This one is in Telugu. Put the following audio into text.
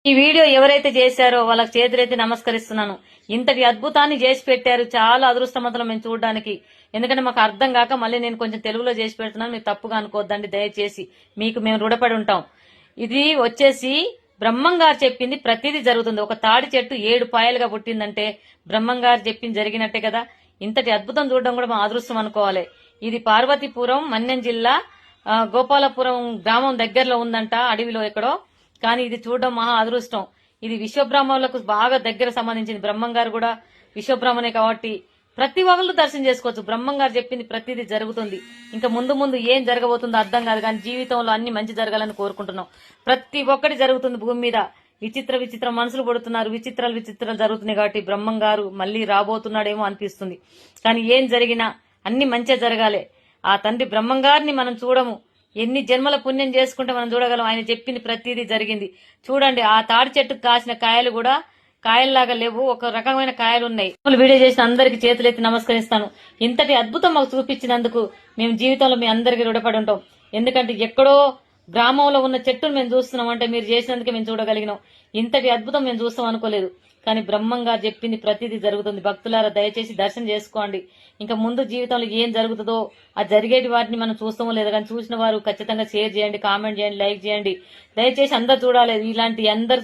ఈ వీడియో ఎవరైతే చేశారో వాళ్ళకి చేతులైతే నమస్కరిస్తున్నాను. ఇంతటి అద్భుతాన్ని చేసి పెట్టారు. చాలా అదృష్టవంతులం మేము చూడడానికి. ఎందుకంటే మాకు అర్థం కాక మళ్ళీ నేను కొంచెం తెలుగులో చేసి పెడుతున్నాను. మీరు తప్పుగా అనుకోవద్దండి దయచేసి. మీకు మేము రుణపడి ఉంటాం. ఇది వచ్చేసి బ్రహ్మంగారు చెప్పింది ప్రతిదీ జరుగుతుంది. ఒక తాడి చెట్టు 7 పాయలుగా పుట్టిందంటే బ్రహ్మంగారు చెప్పింది జరిగినట్టే కదా. ఇంతటి అద్భుతం చూడడం కూడా మా అదృష్టం అనుకోవాలి. ఇది పార్వతీపురం మన్యం జిల్లా గోపాలపురం గ్రామం దగ్గరలో ఉందంట, అడవిలో ఎక్కడో. కానీ ఇది చూడడం మహా అదృష్టం. ఇది విశ్వబ్రహ్మణులకు బాగా దగ్గర సంబంధించింది. బ్రహ్మంగారు కూడా విశ్వబ్రహ్మణే కాబట్టి ప్రతి ఒక్కళ్ళు దర్శనం చేసుకోవచ్చు. బ్రహ్మంగారు చెప్పింది ప్రతిదీ జరుగుతుంది. ఇంకా ముందు ముందు ఏం జరగబోతుందో అర్థం కాదు, కానీ జీవితంలో అన్ని మంచి జరగాలని కోరుకుంటున్నాం. ప్రతి ఒక్కటి జరుగుతుంది భూమి మీద. విచిత్ర మనుషులు పడుతున్నారు, విచిత్రాలు జరుగుతున్నాయి. కాబట్టి బ్రహ్మంగారు మళ్ళీ రాబోతున్నాడేమో అనిపిస్తుంది. కానీ ఏం జరిగినా అన్ని మంచిగా జరగాలి. ఆ తండ్రి బ్రహ్మంగారిని మనం చూడము, ఎన్ని జన్మల పుణ్యం చేసుకుంటే మనం చూడగలం. ఆయన చెప్పింది ప్రతిదీ జరిగింది. చూడండి, ఆ తాడి చెట్టుకు కాసిన కాయలు కూడా కాయల్లాగా లేవు, ఒక రకమైన కాయలు ఉన్నాయి. వీడియో చేసిన అందరికి చేతులెత్తి నమస్కరిస్తాను. ఇంతటి అద్భుతం మాకు చూపించినందుకు మేము జీవితంలో మీ అందరికీ రుణపడి ఉంటాం. ఎందుకంటే ఎక్కడో గ్రామంలో ఉన్న చెట్టును మేము చూస్తున్నాం అంటే మీరు చేసినందుకే మేము చూడగలిగినాం. ఇంతటి అద్భుతం మేము చూస్తాం అనుకోలేదు. కానీ బ్రహ్మంగారు చెప్పింది ప్రతిదీ జరుగుతుంది. భక్తులారా దయచేసి దర్శనం చేసుకోండి. ఇంకా ముందు జీవితంలో ఏం జరుగుతుందో ఆ జరిగేటి వాటిని మనం చూస్తామో లేదు, కానీ చూసిన వారు ఖచ్చితంగా షేర్ చేయండి, కామెంట్ చేయండి, లైక్ చేయండి. దయచేసి అందరు చూడాలి. ఇలాంటి అందరు